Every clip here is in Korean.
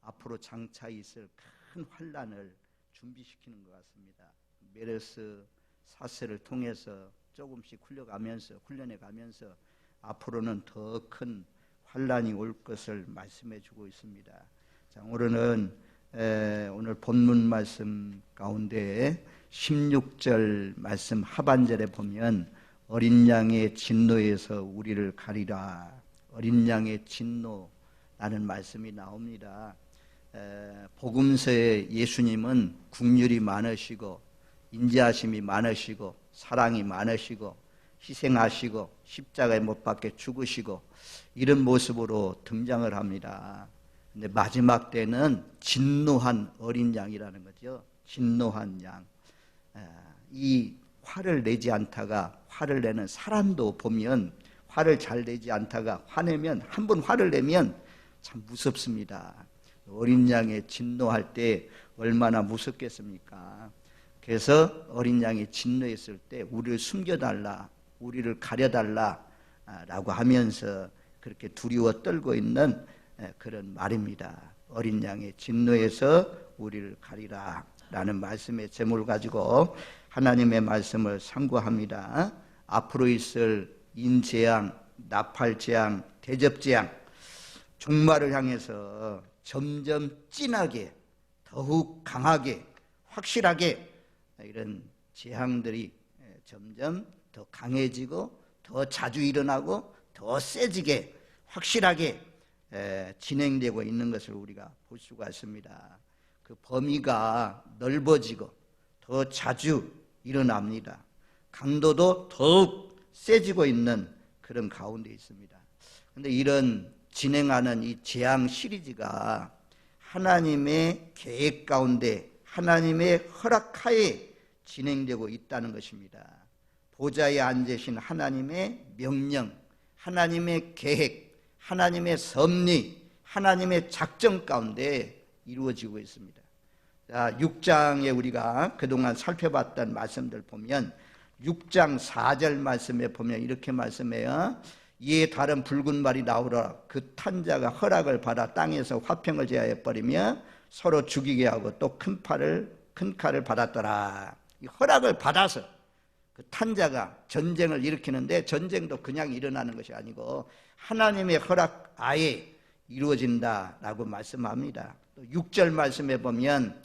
앞으로 장차 있을 큰 환란을 준비시키는 것 같습니다. 메르스 사슬을 통해서 조금씩 훈련해 가면서 앞으로는 더 큰 환란이 올 것을 말씀해 주고 있습니다. 자, 오늘 본문 말씀 가운데 16절 말씀 하반절에 보면 어린 양의 진노에서 우리를 가리라, 어린 양의 진노라는 말씀이 나옵니다. 복음서에 예수님은 국률이 많으시고 인자하심이 많으시고 사랑이 많으시고 희생하시고 십자가에 못 박혀 죽으시고 이런 모습으로 등장을 합니다. 근데 마지막 때는 진노한 어린 양이라는 거죠. 진노한 양. 이 화를 내지 않다가 화를 내는 사람도 보면 화를 잘 내지 않다가 화내면, 한 번 화를 내면 참 무섭습니다. 어린 양의 진노할 때 얼마나 무섭겠습니까? 그래서 어린 양이 진노했을 때 우리를 숨겨달라, 우리를 가려달라 라고 하면서 그렇게 두려워 떨고 있는 그런 말입니다. 어린 양의 진노에서 우리를 가리라 라는 말씀의 제목을 가지고 하나님의 말씀을 상고합니다. 앞으로 있을 인재앙, 나팔재앙, 대접재앙, 종말을 향해서 점점 진하게, 더욱 강하게, 확실하게 이런 재앙들이 점점 더 강해지고 더 자주 일어나고 더 세지게 확실하게 진행되고 있는 것을 우리가 볼 수가 있습니다. 그 범위가 넓어지고 더 자주 일어납니다. 강도도 더욱 세지고 있는 그런 가운데 있습니다. 그런데 이런 진행하는 이 재앙 시리즈가 하나님의 계획 가운데 하나님의 허락하에 진행되고 있다는 것입니다. 보좌에 앉으신 하나님의 명령, 하나님의 계획, 하나님의 섭리, 하나님의 작정 가운데 이루어지고 있습니다. 자, 6장에 우리가 그동안 살펴봤던 말씀들 보면 6장 4절 말씀에 보면 이렇게 말씀해요. 이에 다른 붉은 말이 나오라. 그 탄 자가 허락을 받아 땅에서 화평을 제하여 버리며 서로 죽이게 하고 또 큰 칼을 받았더라. 이 허락을 받아서 그 탄 자가 전쟁을 일으키는데 전쟁도 그냥 일어나는 것이 아니고 하나님의 허락 아예 이루어진다라고 말씀합니다. 또 6절 말씀에 보면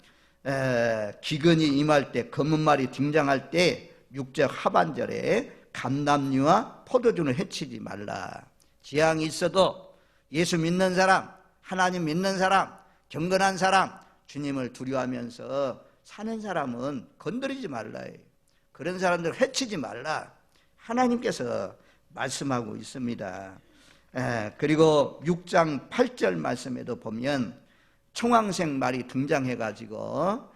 기근이 임할 때, 검은 말이 등장할 때 6절 하반절에 감람류와 포도주는 해치지 말라. 재앙이 있어도 예수 믿는 사람, 하나님 믿는 사람, 경건한 사람, 주님을 두려워하면서 사는 사람은 건드리지 말라. 그런 사람들 해치지 말라. 하나님께서 말씀하고 있습니다. 그리고 6장 8절 말씀에도 보면 청황색 말이 등장해가지고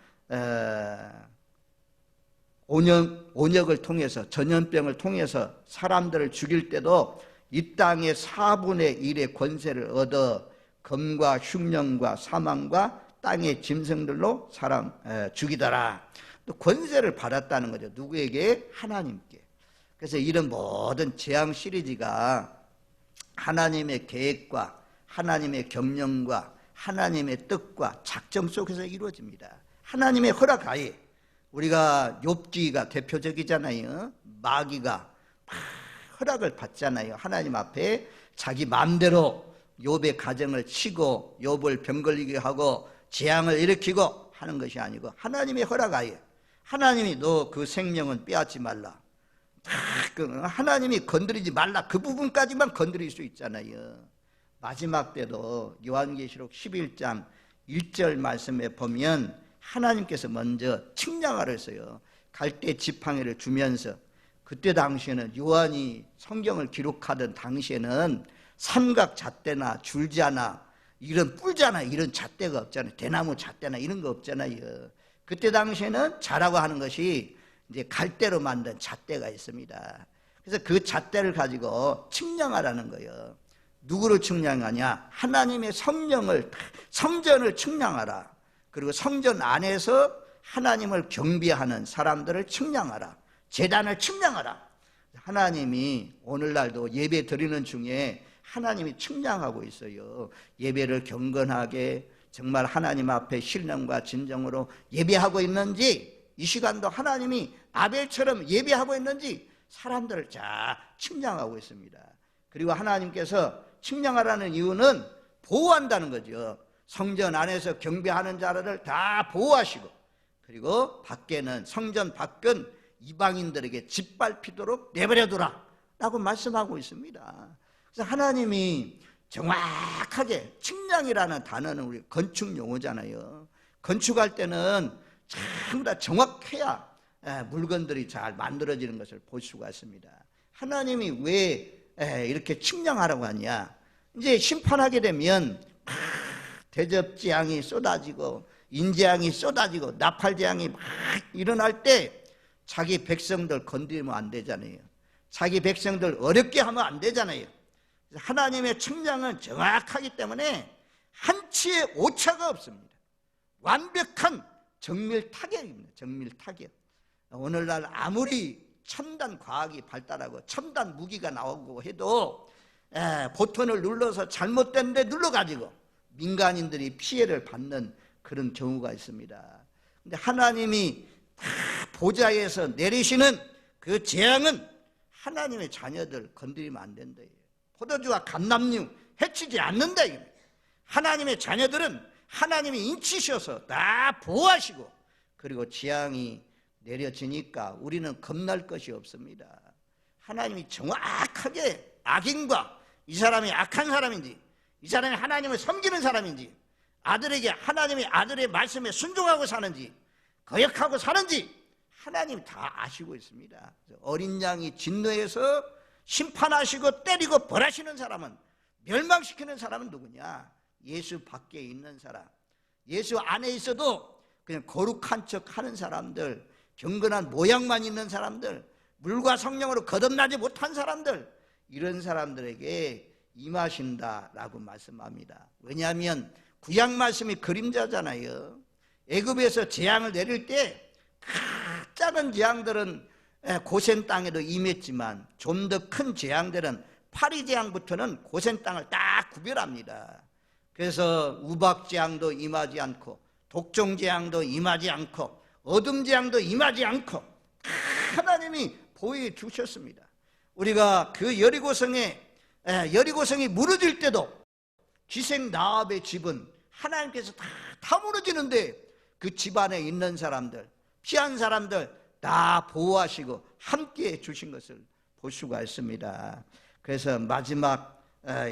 온역을 통해서, 전염병을 통해서 사람들을 죽일 때도 이 땅의 4분의 1의 권세를 얻어 검과 흉령과 사망과 땅의 짐승들로 사람 죽이더라. 또 권세를 받았다는 거죠. 누구에게? 하나님께. 그래서 이런 모든 재앙 시리즈가 하나님의 계획과 하나님의 경영과 하나님의 뜻과 작정 속에서 이루어집니다. 하나님의 허락하에. 우리가 욥기가 대표적이잖아요. 마귀가 허락을 받잖아요. 하나님 앞에 자기 마음대로 욥의 가정을 치고 욥을 병 걸리게 하고 재앙을 일으키고 하는 것이 아니고 하나님의 허락하에 하나님이 너 그 생명은 빼앗지 말라. 하나님이 건드리지 말라. 그 부분까지만 건드릴 수 있잖아요. 마지막 때도 요한계시록 11장 1절 말씀에 보면 하나님께서 먼저 측량하라 했어요. 갈대 지팡이를 주면서 그때 당시에는 요한이 성경을 기록하던 당시에는 삼각 잣대나 줄자나 이런 뿔자나 이런 잣대가 없잖아요. 대나무 잣대나 이런 거 없잖아요. 그때 당시에는 자라고 하는 것이 이제 갈대로 만든 잣대가 있습니다. 그래서 그 잣대를 가지고 측량하라는 거예요. 누구를 측량하냐? 하나님의 성전을 측량하라. 그리고 성전 안에서 하나님을 경배하는 사람들을 측량하라. 제단을 측량하라. 하나님이 오늘날도 예배 드리는 중에 하나님이 측량하고 있어요. 예배를 경건하게 정말 하나님 앞에 신령과 진정으로 예배하고 있는지, 이 시간도 하나님이 아벨처럼 예배하고 있는지 사람들을 잘 측량하고 있습니다. 그리고 하나님께서 측량하라는 이유는 보호한다는 거죠. 성전 안에서 경배하는 자를 다 보호하시고, 그리고 밖에는, 성전 밖은 이방인들에게 짓밟히도록 내버려두라 라고 말씀하고 있습니다. 그래서 하나님이 정확하게, 측량이라는 단어는 우리 건축 용어잖아요. 건축할 때는 전부 다 정확해야 물건들이 잘 만들어지는 것을 볼 수가 있습니다. 하나님이 왜 이렇게 측량하라고 하냐? 이제 심판하게 되면 대접재앙이 쏟아지고 인재앙이 쏟아지고 나팔재앙이 막 일어날 때 자기 백성들 건드리면 안 되잖아요. 자기 백성들 어렵게 하면 안 되잖아요. 하나님의 측량은 정확하기 때문에 한치의 오차가 없습니다. 완벽한 정밀 타격입니다. 정밀 타격. 오늘날 아무리 첨단 과학이 발달하고 첨단 무기가 나오고 해도 버튼을 눌러서 잘못된 데 눌러가지고 민간인들이 피해를 받는 그런 경우가 있습니다. 근데 하나님이 다 보좌에서 내리시는 그 재앙은 하나님의 자녀들 건드리면 안 된다. 포도주와 감람류 해치지 않는다. 하나님의 자녀들은 하나님이 인치셔서 다 보호하시고, 그리고 재앙이 내려지니까 우리는 겁날 것이 없습니다. 하나님이 정확하게 악인과 이 사람이 악한 사람인지, 이 사람이 하나님을 섬기는 사람인지, 아들에게 하나님의 아들의 말씀에 순종하고 사는지 거역하고 사는지 하나님이 다 아시고 있습니다. 어린 양이 진노해서 심판하시고 때리고 벌하시는 사람은, 멸망시키는 사람은 누구냐? 예수 밖에 있는 사람, 예수 안에 있어도 그냥 거룩한 척 하는 사람들, 경건한 모양만 있는 사람들, 물과 성령으로 거듭나지 못한 사람들, 이런 사람들에게 임하신다라고 말씀합니다. 왜냐하면 구약 말씀이 그림자잖아요. 애굽에서 재앙을 내릴 때 작은 재앙들은 고센 땅에도 임했지만 좀 더 큰 재앙들은 파리 재앙부터는 고센 땅을 딱 구별합니다. 그래서 우박 재앙도 임하지 않고, 독종 재앙도 임하지 않고, 어둠 재앙도 임하지 않고 하나님이 보호해 주셨습니다. 우리가 그 여리고성이 무너질 때도 기생 나압의 집은 하나님께서 다 무너지는데 그 집안에 있는 사람들, 피한 사람들 다 보호하시고 함께 주신 것을 볼 수가 있습니다. 그래서 마지막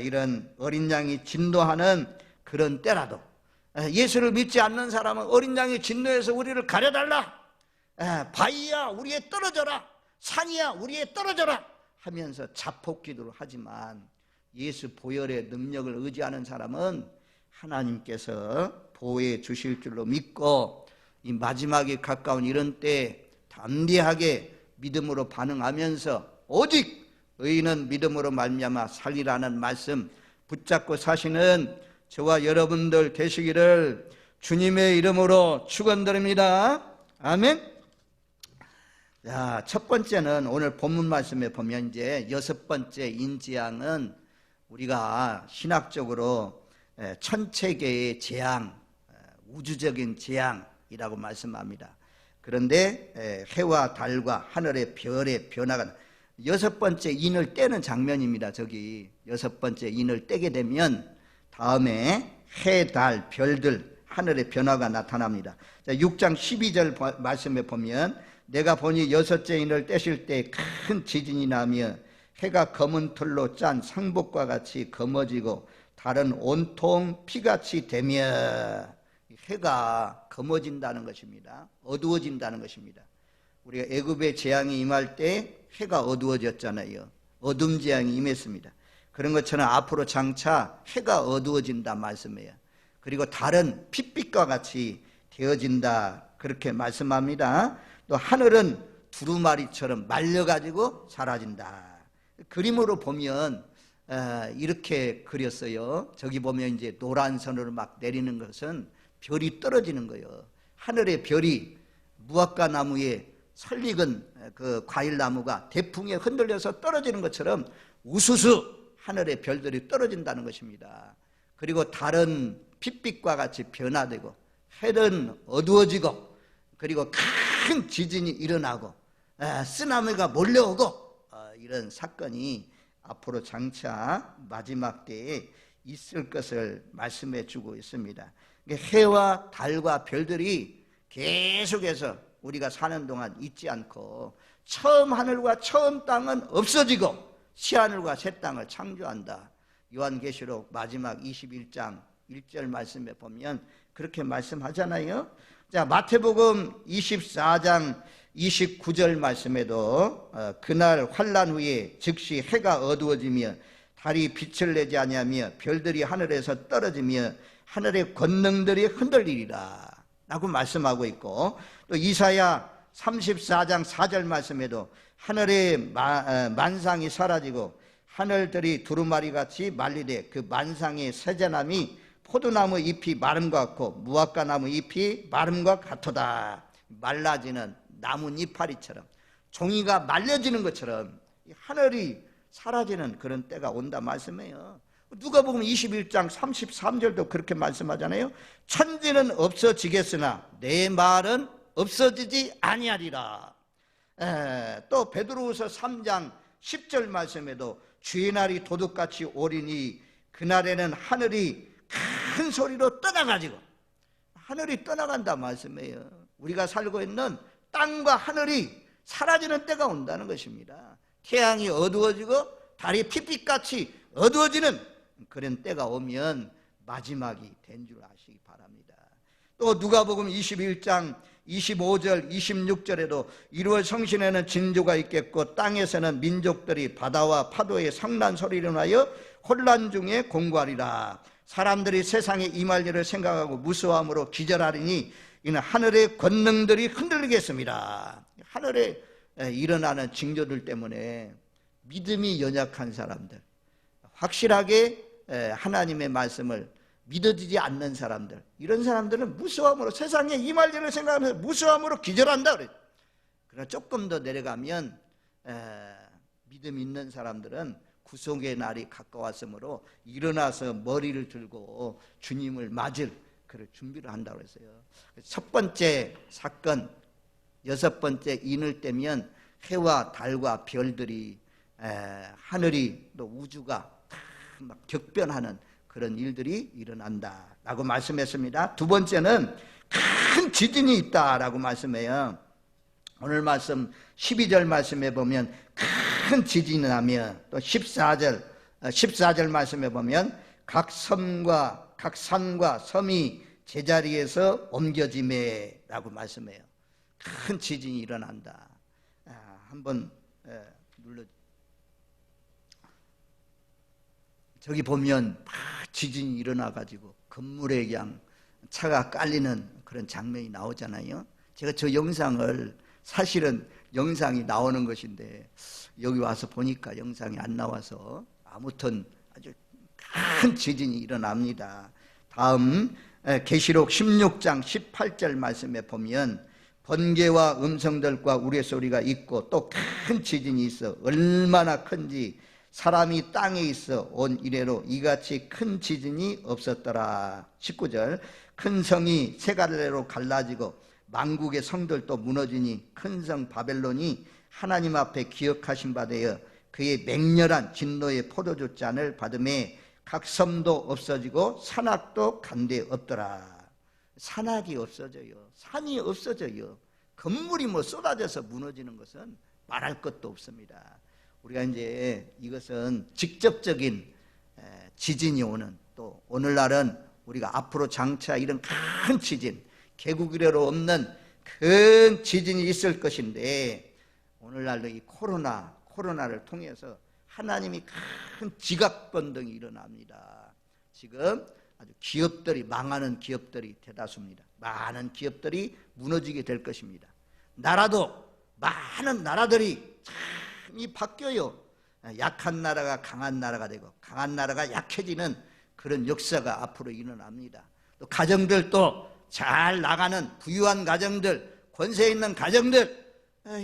이런 어린 양이 진노하는 그런 때라도 예수를 믿지 않는 사람은 어린 양이 진노해서 우리를 가려달라, 바위야 우리에 떨어져라, 산이야 우리에 떨어져라 하면서 자폭 기도를 하지만, 예수 보혈의 능력을 의지하는 사람은 하나님께서 보호해 주실 줄로 믿고, 이 마지막에 가까운 이런 때 담대하게 믿음으로 반응하면서 오직 의인은 믿음으로 말미암아 살리라는 말씀 붙잡고 사시는 저와 여러분들 되시기를 주님의 이름으로 축원드립니다. 아멘. 자, 첫 번째는 오늘 본문 말씀에 보면 이제 여섯 번째 인지양은 우리가 신학적으로 천체계의 재앙, 우주적인 재앙이라고 말씀합니다. 그런데 해와 달과 하늘의 별의 변화가 여섯 번째 인을 떼는 장면입니다. 저기 여섯 번째 인을 떼게 되면 다음에 해, 달, 별들, 하늘의 변화가 나타납니다. 6장 12절 말씀에 보면 내가 보니 여섯째 인을 떼실 때 큰 지진이 나며 해가 검은 털로 짠 상복과 같이 검어지고 달은 온통 피같이 되며, 해가 검어진다는 것입니다. 어두워진다는 것입니다. 우리가 애굽의 재앙이 임할 때 해가 어두워졌잖아요. 어둠 재앙이 임했습니다. 그런 것처럼 앞으로 장차 해가 어두워진다 말씀이에요. 그리고 달은 핏빛과 같이 되어진다 그렇게 말씀합니다. 또 하늘은 두루마리처럼 말려가지고 사라진다. 그림으로 보면 이렇게 그렸어요. 저기 보면 이제 노란 선으로 막 내리는 것은 별이 떨어지는 거예요. 하늘의 별이 무화과 나무에 설익은 그 과일나무가 대풍에 흔들려서 떨어지는 것처럼 우수수 하늘의 별들이 떨어진다는 것입니다. 그리고 달은 핏빛과 같이 변화되고 해는 어두워지고 그리고 큰 지진이 일어나고 쓰나미가 몰려오고 이런 사건이 앞으로 장차 마지막 때에 있을 것을 말씀해 주고 있습니다. 해와 달과 별들이 계속해서 우리가 사는 동안 잊지 않고 처음 하늘과 처음 땅은 없어지고 새하늘과 새 땅을 창조한다. 요한계시록 마지막 21장 1절 말씀에 보면 그렇게 말씀하잖아요. 자, 마태복음 24장 29절 말씀에도 그날 환난 후에 즉시 해가 어두워지며 달이 빛을 내지 아니하며 별들이 하늘에서 떨어지며 하늘의 권능들이 흔들리리라 라고 말씀하고 있고, 또 이사야 34장 4절 말씀에도 하늘의 만상이 사라지고 하늘들이 두루마리같이 말리되 그 만상의 세자남이 포도나무 잎이 마름 것 같고 무화과 나무 잎이 마름 것 같도다. 말라지는 나무 이파리처럼 종이가 말려지는 것처럼 하늘이 사라지는 그런 때가 온다 말씀해요. 누가복음 21장 33절도 그렇게 말씀하잖아요. 천지는 없어지겠으나 내 말은 없어지지 아니하리라. 또 베드로후서 3장 10절 말씀에도 주의 날이 도둑같이 오리니 그날에는 하늘이 큰 소리로 떠나가지고, 하늘이 떠나간다 말씀이에요. 우리가 살고 있는 땅과 하늘이 사라지는 때가 온다는 것입니다. 태양이 어두워지고 달이 핏빛같이 어두워지는 그런 때가 오면 마지막이 된 줄 아시기 바랍니다. 또 누가복음 21장 25절 26절에도 이루어 성신에는 징조가 있겠고 땅에서는 민족들이 바다와 파도의 성난 소리를 하여 혼란 중에 공고하리라. 사람들이 세상에 임할 일을 생각하고 무수함으로 기절하리니 이는 하늘의 권능들이 흔들리겠습니다. 하늘에 일어나는 징조들 때문에 믿음이 연약한 사람들, 확실하게 하나님의 말씀을 믿어지지 않는 사람들, 이런 사람들은 무수함으로 세상에 임할 일을 생각하면서 무수함으로 기절한다 그래요. 그러나 조금 더 내려가면 믿음 있는 사람들은 구속의 날이 가까웠으므로 일어나서 머리를 들고 주님을 맞을 그런 준비를 한다고 했어요. 첫 번째 사건, 여섯 번째 인을 떼면 해와 달과 별들이 하늘이 또 우주가 막 격변하는 그런 일들이 일어난다라고 말씀했습니다. 두 번째는 큰 지진이 있다라고 말씀해요. 오늘 말씀 12절 말씀에 보면 큰 지진이 나며, 또 14절 말씀에 보면 각 섬과 각 산과 섬이 제자리에서 옮겨지매 라고 말씀해요. 큰 지진이 일어난다. 한번 눌러. 저기 보면 막 지진이 일어나가지고 건물에 그냥 차가 깔리는 그런 장면이 나오잖아요. 제가 저 영상을, 사실은 영상이 나오는 것인데 여기 와서 보니까 영상이 안 나와서, 아무튼 아주 큰 지진이 일어납니다. 다음 계시록 16장 18절 말씀에 보면 번개와 음성들과 우레소리가 있고 또 큰 지진이 있어 얼마나 큰지 사람이 땅에 있어 온 이래로 이같이 큰 지진이 없었더라. 19절 큰 성이 세 갈래로 갈라지고 만국의 성들도 무너지니 큰 성 바벨론이 하나님 앞에 기억하신 바 되어 그의 맹렬한 진노의 포도주 잔을 받음에 각 섬도 없어지고 산악도 간데 없더라. 산악이 없어져요. 산이 없어져요. 건물이 쏟아져서 무너지는 것은 말할 것도 없습니다. 우리가 이제 이것은 직접적인 지진이 오는, 또 오늘날은 우리가 앞으로 장차 이런 큰 지진, 개국 이래로 없는 큰 지진이 있을 것인데, 오늘날도 이 코로나를 통해서 하나님이 큰 지각 변동이 일어납니다. 지금 아주 기업들이, 망하는 기업들이 대다수입니다. 많은 기업들이 무너지게 될 것입니다. 나라도 많은 나라들이 참 바뀌어요. 약한 나라가 강한 나라가 되고 강한 나라가 약해지는 그런 역사가 앞으로 일어납니다. 또 가정들도 잘 나가는 부유한 가정들, 권세 있는 가정들,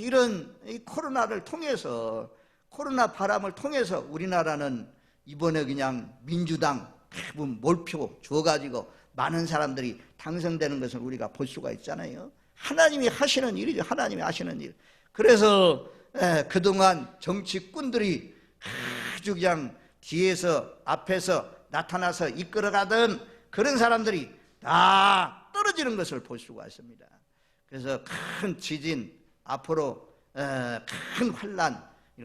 이런 이 코로나를 통해서, 코로나 바람을 통해서 우리나라는 이번에 그냥 민주당 몰표 줘가지고 많은 사람들이 당선되는 것을 우리가 볼 수가 있잖아요. 하나님이 하시는 일이죠. 하나님이 하시는 일. 그래서 그동안 정치꾼들이 아주 그냥 뒤에서 앞에서 나타나서 이끌어가던 그런 사람들이 다 떨어지는 것을 볼 수가 있습니다. 그래서 큰 지진, 앞으로 큰 환란,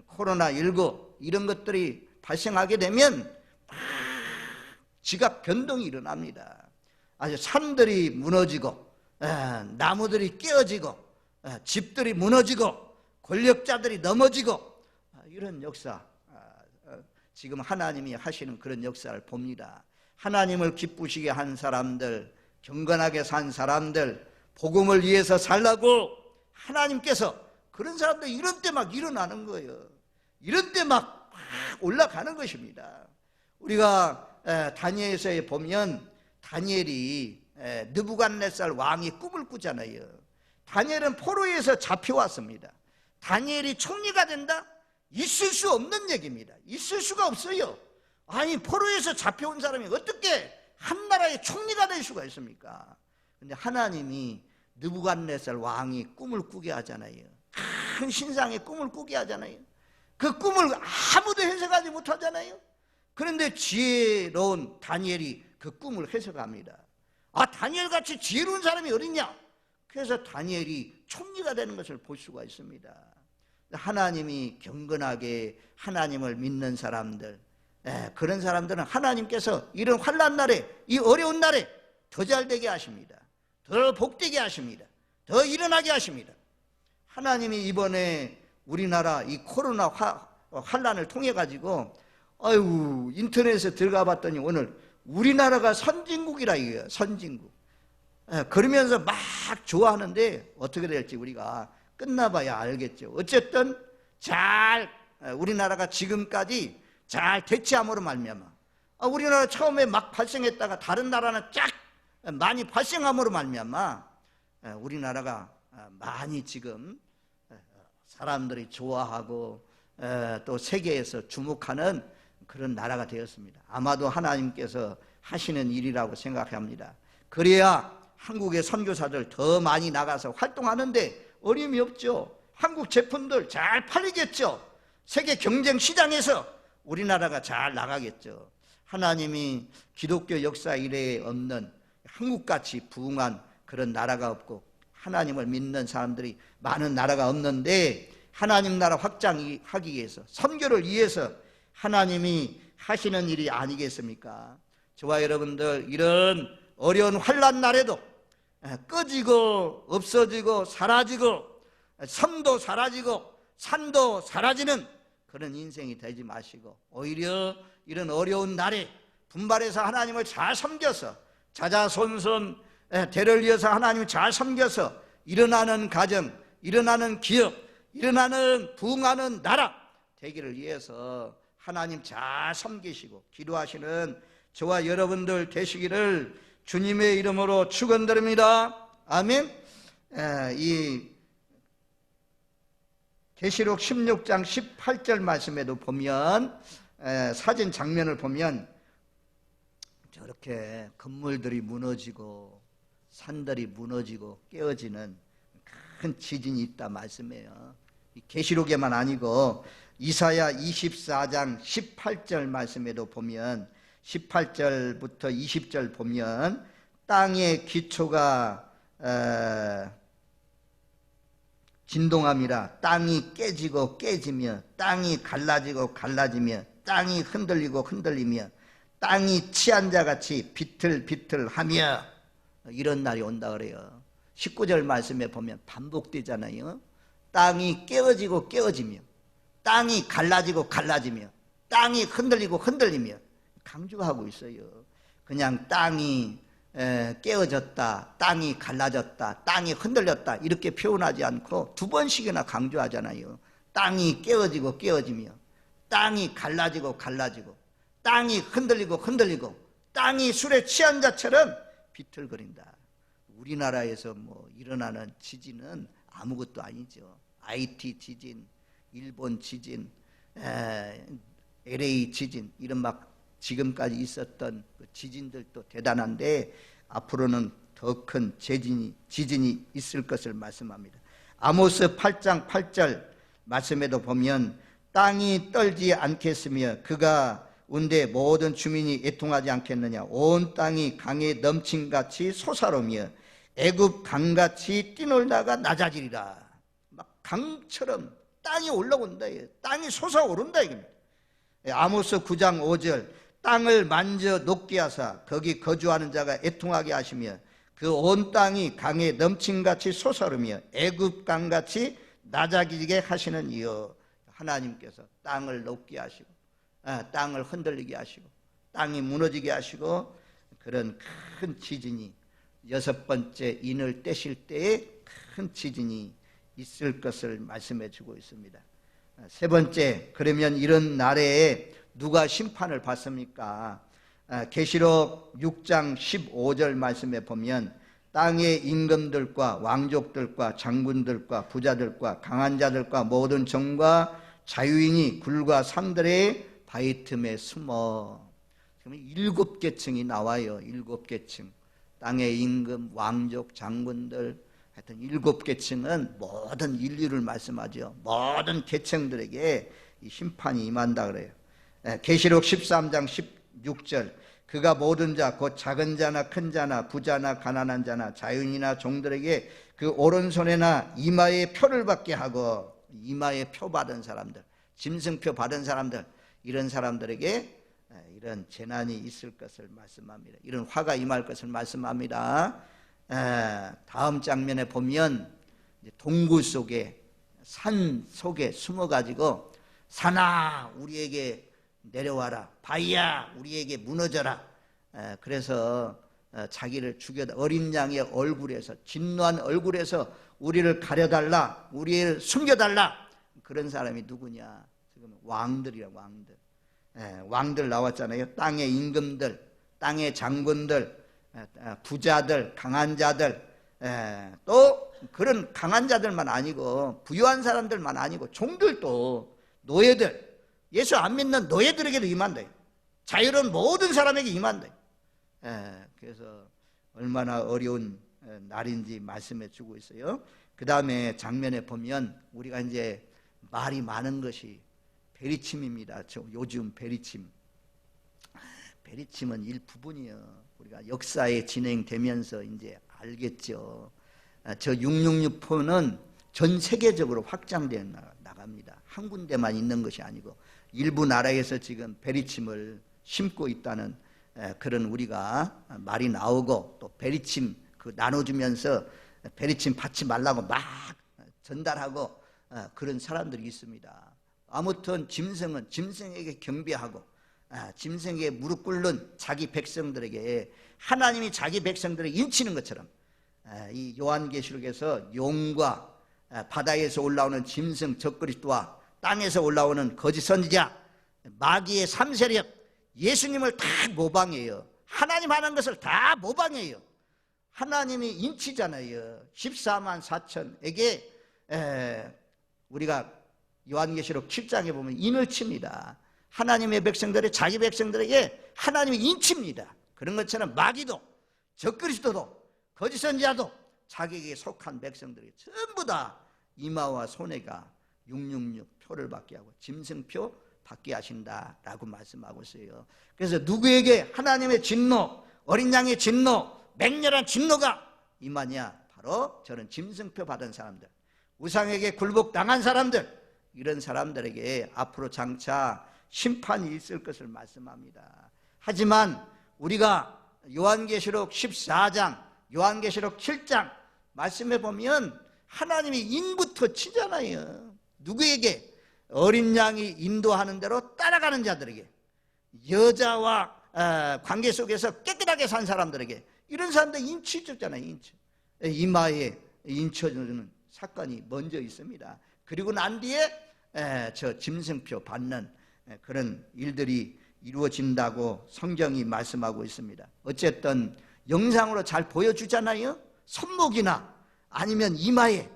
코로나19 이런 것들이 발생하게 되면 지각 변동이 일어납니다. 아주 산들이 무너지고 나무들이 깨어지고 집들이 무너지고 권력자들이 넘어지고 이런 역사, 지금 하나님이 하시는 그런 역사를 봅니다. 하나님을 기쁘시게 한 사람들, 경건하게 산 사람들, 복음을 위해서 살라고 하나님께서 그런 사람들 이런 때 막 일어나는 거예요. 이런 때 막 올라가는 것입니다. 우리가 다니엘서에 보면 다니엘이 느부갓네살 왕이 꿈을 꾸잖아요. 다니엘은 포로에서 잡혀왔습니다. 다니엘이 총리가 된다? 있을 수 없는 얘기입니다. 있을 수가 없어요. 아니, 포로에서 잡혀온 사람이 어떻게 한 나라의 총리가 될 수가 있습니까? 근데 하나님이 느부갓네살 왕이 꿈을 꾸게 하잖아요. 큰 신상의 꿈을 꾸게 하잖아요. 그 꿈을 아무도 해석하지 못하잖아요. 그런데 지혜로운 다니엘이 그 꿈을 해석합니다. 다니엘같이 지혜로운 사람이 어딨냐? 그래서 다니엘이 총리가 되는 것을 볼 수가 있습니다. 하나님이 경건하게 하나님을 믿는 사람들, 그런 사람들은 하나님께서 이런 환난 날에, 이 어려운 날에 더 잘되게 하십니다. 더 복되게 하십니다. 더 일어나게 하십니다. 하나님이 이번에 우리나라 이 코로나 환난을 통해 가지고 인터넷에 들어가 봤더니 오늘 우리나라가 선진국이라 이거예요. 선진국. 그러면서 막 좋아하는데 어떻게 될지 우리가 끝나봐야 알겠죠. 어쨌든 우리나라가 지금까지 잘 대처함으로 말미암아, 우리나라 처음에 막 발생했다가 다른 나라는 쫙 많이 발생함으로 말미암아 우리나라가 많이 지금 사람들이 좋아하고 또 세계에서 주목하는 그런 나라가 되었습니다. 아마도 하나님께서 하시는 일이라고 생각합니다. 그래야 한국의 선교사들 더 많이 나가서 활동하는데 어려움이 없죠. 한국 제품들 잘 팔리겠죠. 세계 경쟁 시장에서 우리나라가 잘 나가겠죠. 하나님이 기독교 역사 이래에 없는, 한국같이 부흥한 그런 나라가 없고 하나님을 믿는 사람들이 많은 나라가 없는데, 하나님 나라 확장하기 위해서, 선교를 위해서 하나님이 하시는 일이 아니겠습니까? 저와 여러분들 이런 어려운 환난 날에도 꺼지고 없어지고 사라지고 섬도 사라지고 산도 사라지는 그런 인생이 되지 마시고, 오히려 이런 어려운 날에 분발해서 하나님을 잘 섬겨서 자자손손 대를 이어서 하나님을 잘 섬겨서 일어나는 가정, 일어나는 기업, 일어나는 부흥하는 나라 되기를 위해서 하나님 잘 섬기시고 기도하시는 저와 여러분들 되시기를 주님의 이름으로 축원드립니다. 아멘. 이 계시록 16장 18절 말씀에도 보면, 사진 장면을 보면 저렇게 건물들이 무너지고 산들이 무너지고 깨어지는 큰 지진이 있다 말씀이에요. 계시록에만 아니고 이사야 24장 18절 말씀에도 보면, 18절부터 20절 보면 땅의 기초가 진동함이라 땅이 깨지고 깨지며 땅이 갈라지고 갈라지며 땅이 흔들리고 흔들리며 땅이 취한 자같이 비틀비틀하며, 이런 날이 온다 그래요. 19절 말씀에 보면 반복되잖아요. 땅이 깨어지고 깨어지며 땅이 갈라지고 갈라지며 땅이 흔들리고 흔들리며 강조하고 있어요. 그냥 땅이 깨어졌다, 땅이 갈라졌다, 땅이 흔들렸다 이렇게 표현하지 않고 두 번씩이나 강조하잖아요. 땅이 깨어지고 깨어지며 땅이 갈라지고 갈라지고 땅이 흔들리고 흔들리고 땅이 술에 취한 자처럼 비틀거린다. 우리나라에서 일어나는 지진은 아무것도 아니죠. IT 지진, 일본 지진, LA 지진, 이런 막 지금까지 있었던 그 지진들도 대단한데 앞으로는 더 큰 지진이 있을 것을 말씀합니다. 아모스 8장 8절 말씀에도 보면 땅이 떨지 않겠으며 그가 온데 모든 주민이 애통하지 않겠느냐. 온 땅이 강에 넘친같이 솟아오르며 애굽 강같이 뛰놀다가 낮아지리라. 막 강처럼 땅이 올라온다. 땅이 솟아오른다 이겁니다. 아모스 9장 5절 땅을 만져 녹게 하사 거기 거주하는 자가 애통하게 하시며 그 온 땅이 강에 넘친같이 솟아오르며 애굽 강같이 낮아지게 하시는 이여. 하나님께서 땅을 녹게 하시고 땅을 흔들리게 하시고 땅이 무너지게 하시고 그런 큰 지진이 6번째 인을 떼실 때에 큰 지진이 있을 것을 말씀해 주고 있습니다. 세 번째, 그러면 이런 날에 누가 심판을 받습니까? 계시록 6장 15절 말씀에 보면 땅의 임금들과 왕족들과 장군들과 부자들과 강한 자들과 모든 정과 자유인이 굴과 산들의 바위 틈에 숨어. 7계층이 나와요. 7계층. 땅의 임금, 왕족, 장군들, 하여튼 7계층은 모든 인류를 말씀하죠. 모든 계층들에게 이 심판이 임한다 그래요. 계시록 13장 16절 그가 모든 자 곧 작은 자나 큰 자나 부자나 가난한 자나 자유인이나 종들에게 그 오른손에나 이마에 표를 받게 하고, 이마에 표 받은 사람들, 짐승표 받은 사람들, 이런 사람들에게 이런 재난이 있을 것을 말씀합니다. 이런 화가 임할 것을 말씀합니다. 다음 장면에 보면 동굴 속에, 산 속에 숨어가지고 산아 우리에게 내려와라, 바위야 우리에게 무너져라. 그래서 자기를 죽여다, 어린 양의 얼굴에서, 진노한 얼굴에서 우리를 가려달라, 우리를 숨겨달라. 그런 사람이 누구냐? 지금 왕들이야, 왕들. 왕들 나왔잖아요. 땅의 임금들, 땅의 장군들, 부자들, 강한 자들, 또 그런 강한 자들만 아니고 부유한 사람들만 아니고 종들도, 노예들, 예수 안 믿는 노예들에게도 임한다. 자유로운 모든 사람에게 임한다. 그래서 얼마나 어려운 날인지 말씀해 주고 있어요. 그 다음에 장면에 보면 우리가 이제 말이 많은 것이 베리침입니다. 요즘 베리침. 베리침은 일부분이요. 우리가 역사에 진행되면서 이제 알겠죠. 저 666포는 전 세계적으로 확장되어 나갑니다. 한 군데만 있는 것이 아니고 일부 나라에서 지금 베리침을 심고 있다는 그런 우리가 말이 나오고, 또 베리침 그 나눠주면서 베리침 받지 말라고 막 전달하고 그런 사람들이 있습니다. 아무튼 짐승은 짐승에게 경배하고 짐승에게 무릎 꿇는 자기 백성들에게 하나님이 자기 백성들을 인치는 것처럼 이 요한계시록에서 용과 바다에서 올라오는 짐승 적그리스도와 땅에서 올라오는 거짓 선지자, 마귀의 3세력, 예수님을 다 모방해요. 하나님 하는 것을 다 모방해요. 하나님이 인치잖아요. 14만 4천에게 우리가 요한계시록 7장에 보면 인을 칩니다. 하나님의 백성들이 자기 백성들에게 하나님이 인칩니다. 그런 것처럼 마귀도, 적그리스도도, 거짓 선지자도 자기에게 속한 백성들이 전부 다 이마와 손해가 666 표를 받게 하고 짐승표 받게 하신다라고 말씀하고 있어요. 그래서 누구에게 하나님의 진노, 어린 양의 진노, 맹렬한 진노가 임하냐? 바로 저는 짐승표 받은 사람들, 우상에게 굴복당한 사람들, 이런 사람들에게 앞으로 장차 심판이 있을 것을 말씀합니다. 하지만 우리가 요한계시록 14장, 요한계시록 7장 말씀해 보면 하나님이 인부터 치잖아요. 누구에게? 어린 양이 인도하는 대로 따라가는 자들에게, 여자와 관계 속에서 깨끗하게 산 사람들에게, 이런 사람들 인치 줬잖아요. 인치. 이마에 인쳐주는 사건이 먼저 있습니다. 그리고 난 뒤에 저 짐승표 받는 그런 일들이 이루어진다고 성경이 말씀하고 있습니다. 어쨌든 영상으로 잘 보여주잖아요. 손목이나 아니면 이마에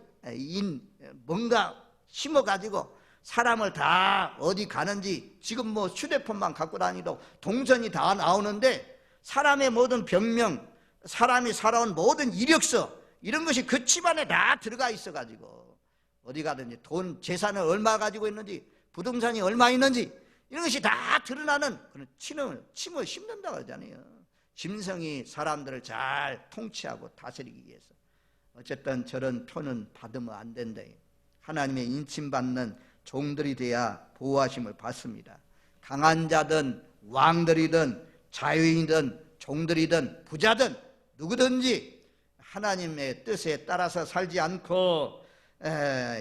뭔가 심어가지고 사람을 다 어디 가는지, 지금 뭐 휴대폰만 갖고 다니도 동선이 다 나오는데 사람의 모든 병명, 사람이 살아온 모든 이력서 이런 것이 그 집안에 다 들어가 있어가지고 어디 가든지 돈 재산을 얼마 가지고 있는지 부동산이 얼마 있는지 이런 것이 다 드러나는 그런 침을 심는다고 하잖아요. 짐승이 사람들을 잘 통치하고 다스리기 위해서. 어쨌든 저런 표는 받으면 안 된다. 하나님의 인침받는 종들이 돼야 보호하심을 받습니다. 강한 자든 왕들이든 자유인이든 종들이든 부자든 누구든지 하나님의 뜻에 따라서 살지 않고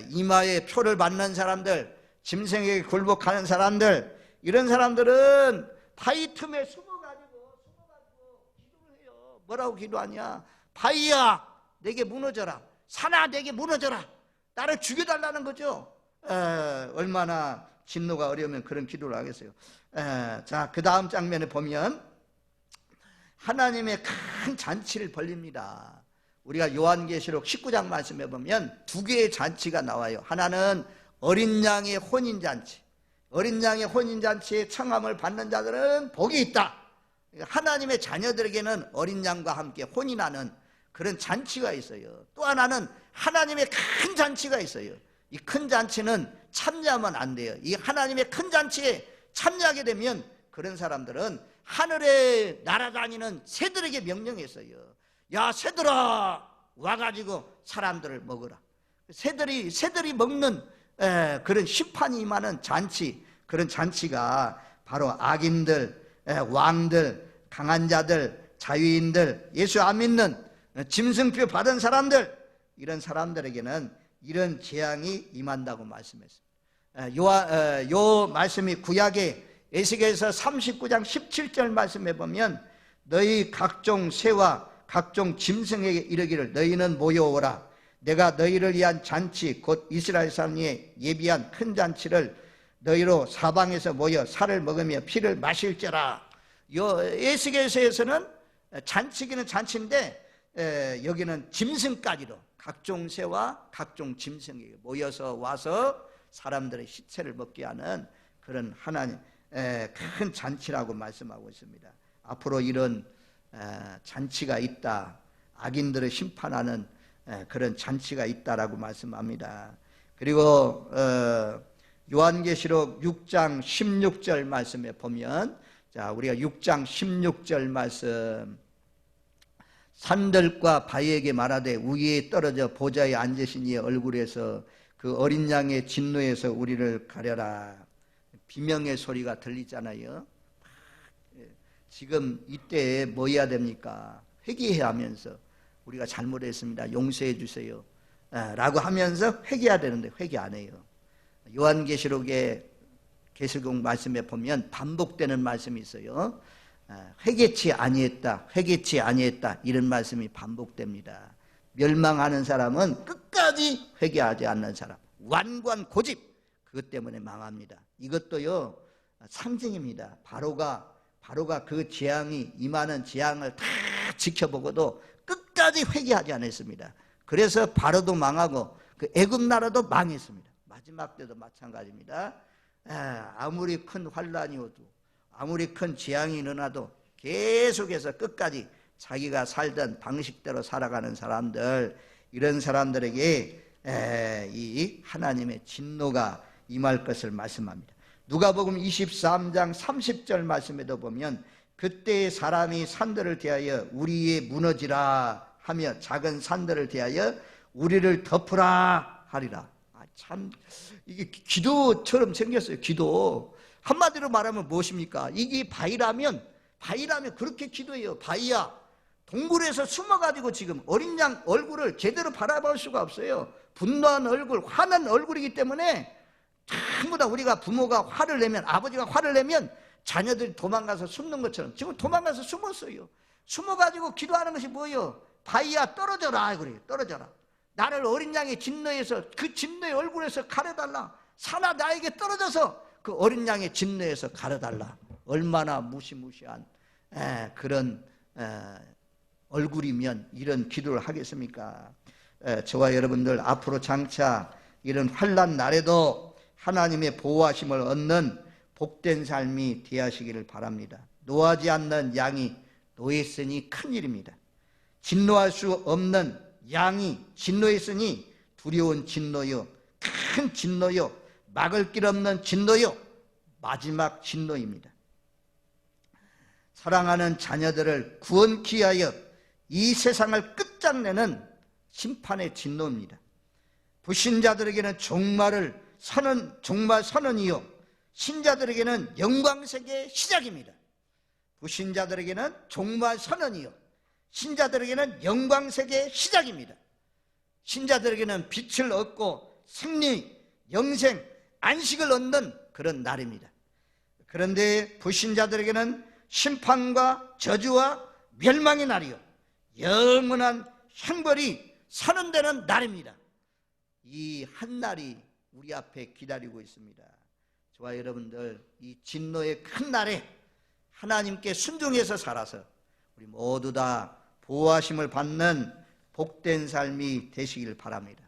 이마에 표를 받는 사람들, 짐승에게 굴복하는 사람들, 이런 사람들은 바위 틈에 숨어가지고 기도를 해요. 뭐라고 기도하냐? 바위야 내게 무너져라, 산아 내게 무너져라, 나를 죽여달라는 거죠. 얼마나 진노가 어려우면 그런 기도를 하겠어요. 자, 그 다음 장면에 보면 하나님의 큰 잔치를 벌립니다. 우리가 요한계시록 19장 말씀에 보면 두 개의 잔치가 나와요. 하나는 어린 양의 혼인잔치. 어린 양의 혼인잔치에 청함을 받는 자들은 복이 있다. 하나님의 자녀들에게는 어린 양과 함께 혼인하는 그런 잔치가 있어요. 또 하나는 하나님의 큰 잔치가 있어요. 이 큰 잔치는 참여하면 안 돼요. 이 하나님의 큰 잔치에 참여하게 되면 그런 사람들은 하늘에 날아다니는 새들에게 명령했어요. 야, 새들아, 와가지고 사람들을 먹어라. 새들이 먹는 그런 심판이 임하는 잔치, 그런 잔치가 바로 악인들, 왕들, 강한 자들, 자유인들, 예수 안 믿는 짐승표 받은 사람들, 이런 사람들에게는 이런 재앙이 임한다고 말씀했습니다. 요 말씀이 구약의 에스겔서 39장 17절 말씀에 보면 너희 각종 새와 각종 짐승에게 이르기를 너희는 모여오라. 내가 너희를 위한 잔치 곧 이스라엘 사람이 예비한 큰 잔치를 너희로 사방에서 모여 살을 먹으며 피를 마실지라. 요 에스겔서에서는 잔치기는 잔치인데 여기는 짐승까지도 각종 새와 각종 짐승에게 모여서 와서 사람들의 시체를 먹게 하는 그런 하나님 큰 잔치라고 말씀하고 있습니다. 앞으로 이런 잔치가 있다. 악인들을 심판하는 그런 잔치가 있다라고 말씀합니다. 그리고 요한계시록 6장 16절 말씀에 보면, 자, 우리가 6장 16절 말씀, 산들과 바위에게 말하되 위에 떨어져 보좌에 앉으신 이의 얼굴에서 그 어린 양의 진노에서 우리를 가려라. 비명의 소리가 들리잖아요. 지금 이때에 뭐 해야 됩니까? 회개해야 하면서 우리가 잘못했습니다, 용서해 주세요 라고 하면서 회개해야 되는데 회개 안 해요. 요한계시록의 계시록 말씀에 보면 반복되는 말씀이 있어요. 회개치 아니했다, 회개치 아니했다, 이런 말씀이 반복됩니다. 멸망하는 사람은 끝까지 회개하지 않는 사람, 완고한 고집, 그것 때문에 망합니다. 이것도요 상징입니다. 바로가 그 재앙이 임하는 재앙을 다 지켜보고도 끝까지 회개하지 않았습니다. 그래서 바로도 망하고 그 애굽 나라도 망했습니다. 마지막 때도 마찬가지입니다. 아무리 큰 환란이 오도 아무리 큰 재앙이 일어나도 계속해서 끝까지 자기가 살던 방식대로 살아가는 사람들, 이런 사람들에게 이 하나님의 진노가 임할 것을 말씀합니다. 누가복음 23장 30절 말씀에도 보면 그때의 사람이 산들을 대하여 우리에 무너지라 하며 작은 산들을 대하여 우리를 덮으라 하리라. 참 이게 기도처럼 생겼어요. 기도. 한마디로 말하면 무엇입니까? 이게 바위라면 그렇게 기도해요. 바위야, 동굴에서 숨어가지고 지금 어린 양 얼굴을 제대로 바라볼 수가 없어요. 분노한 얼굴, 화난 얼굴이기 때문에 전부 다 우리가 부모가 화를 내면, 아버지가 화를 내면 자녀들이 도망가서 숨는 것처럼 지금 도망가서 숨었어요. 숨어가지고 기도하는 것이 뭐예요? 바위야 떨어져라 그래요. 떨어져라. 나를 어린 양의 진노에서, 그 진노의 얼굴에서 가려달라. 산아 나에게 떨어져서 그 어린 양의 진노에서 가려달라. 얼마나 무시무시한 그런 얼굴이면 이런 기도를 하겠습니까? 저와 여러분들 앞으로 장차 이런 환난 날에도 하나님의 보호하심을 얻는 복된 삶이 되하시기를 바랍니다. 노하지 않는 양이 노했으니 큰일입니다. 진노할 수 없는 양이 진노했으니 두려운 진노요, 큰 진노요, 막을 길 없는 진노요, 마지막 진노입니다. 사랑하는 자녀들을 구원케 하여 이 세상을 끝장내는 심판의 진노입니다. 불신자들에게는 종말 선언이요, 신자들에게는 영광색의 시작입니다. 불신자들에게는 종말 선언이요, 신자들에게는 영광색의 시작입니다. 신자들에게는 빛을 얻고 생리, 영생, 안식을 얻는 그런 날입니다. 그런데 불신자들에게는 심판과 저주와 멸망의 날이요, 영원한 형벌이 선언되는 날입니다. 이 한 날이 우리 앞에 기다리고 있습니다. 저와 여러분들, 이 진노의 큰 날에 하나님께 순종해서 살아서 우리 모두 다 보호하심을 받는 복된 삶이 되시길 바랍니다.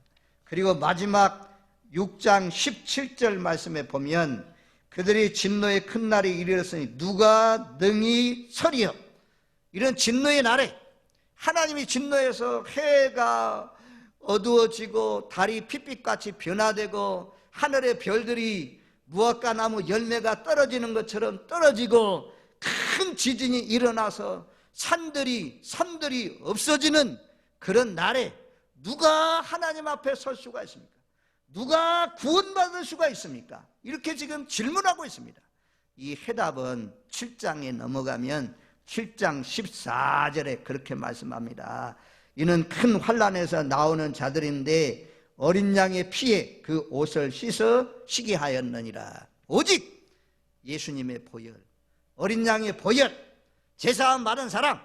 그리고 마지막 6장 17절 말씀에 보면 그들이 진노의 큰 날이 이르렀으니 누가 능히 서리요. 이런 진노의 날에 하나님이 진노해서 해가 어두워지고 달이 핏빛같이 변화되고 하늘의 별들이 무화과 나무 열매가 떨어지는 것처럼 떨어지고 큰 지진이 일어나서 산들이 없어지는 그런 날에 누가 하나님 앞에 설 수가 있습니까? 누가 구원받을 수가 있습니까? 이렇게 지금 질문하고 있습니다. 이 해답은 7장에 넘어가면 7장 14절에 그렇게 말씀합니다. 이는 큰 환난에서 나오는 자들인데 어린 양의 피에 그 옷을 씻어 쉬게 하였느니라. 오직 예수님의 보혈, 어린 양의 보혈, 제사함 받은 사람.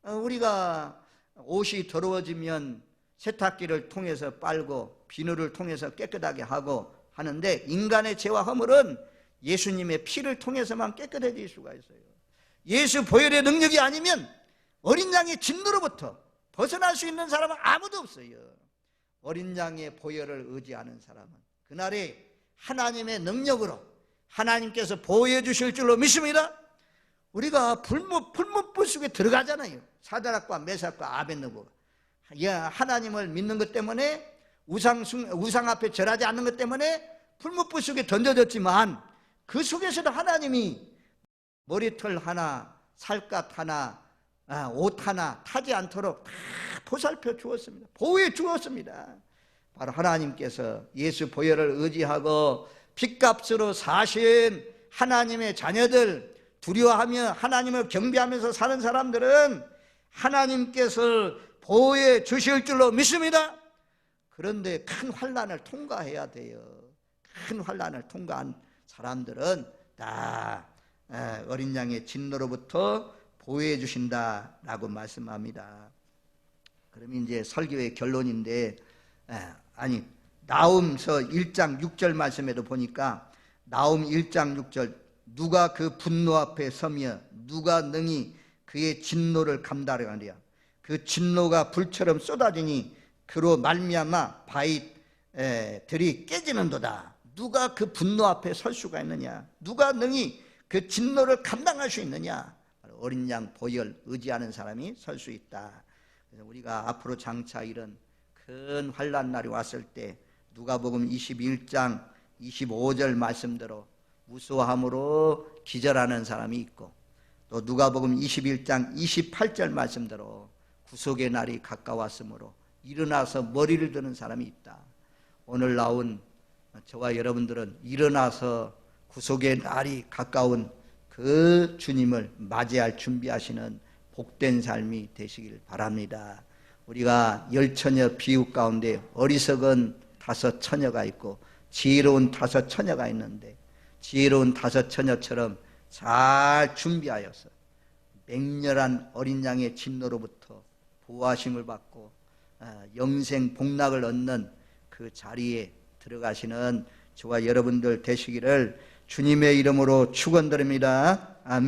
우리가 옷이 더러워지면 세탁기를 통해서 빨고 비누를 통해서 깨끗하게 하고 하는데 인간의 죄와 허물은 예수님의 피를 통해서만 깨끗해질 수가 있어요. 예수 보혈의 능력이 아니면 어린 양의 진노로부터 벗어날 수 있는 사람은 아무도 없어요. 어린 양의 보혈을 의지하는 사람은 그날에 하나님의 능력으로 하나님께서 보호해 주실 줄로 믿습니다. 우리가 풀무불 속에 들어가잖아요. 사드락과 메삭과 아벳느고가 하나님을 믿는 것 때문에 우상 앞에 절하지 않는 것 때문에 풀무불 속에 던져졌지만 그 속에서도 하나님이 머리털 하나, 살갗 하나, 옷 하나 타지 않도록 다 보살펴 주었습니다. 보호해 주었습니다. 바로 하나님께서 예수 보혈을 의지하고 핏값으로 사신 하나님의 자녀들, 두려워하며 하나님을 경배하면서 사는 사람들은 하나님께서 보호해 주실 줄로 믿습니다. 그런데 큰 환난을 통과해야 돼요. 큰 환난을 통과한 사람들은 다 어린 양의 진노로부터 보호해 주신다라고 말씀합니다. 그럼 이제 설교의 결론인데, 나훔서 1장 6절 말씀에도 보니까 나훔 1장 6절 누가 그 분노 앞에 서며 누가 능히 그의 진노를 감당하랴. 그 진노가 불처럼 쏟아지니 그로 말미암아 바위들이 깨지는도다. 누가 그 분노 앞에 설 수가 있느냐? 누가 능히 그 진노를 감당할 수 있느냐? 어린 양 보혈 의지하는 사람이 설 수 있다. 그래서 우리가 앞으로 장차 이런 큰 환난 날이 왔을 때 누가복음 21장 25절 말씀대로 무수함으로 기절하는 사람이 있고, 또 누가복음 21장 28절 말씀대로 구속의 날이 가까웠으므로 일어나서 머리를 드는 사람이 있다. 오늘 나온 저와 여러분들은 일어나서 구속의 날이 가까운 그 주님을 맞이할 준비하시는 복된 삶이 되시길 바랍니다. 우리가 10처녀 비유 가운데 어리석은 5처녀가 있고 지혜로운 5처녀가 있는데, 지혜로운 5처녀처럼 잘 준비하여서 맹렬한 어린 양의 진노로부터 보호하심을 받고 영생 복락을 얻는 그 자리에 들어가시는 저와 여러분들 되시기를 주님의 이름으로 축원드립니다. 아멘.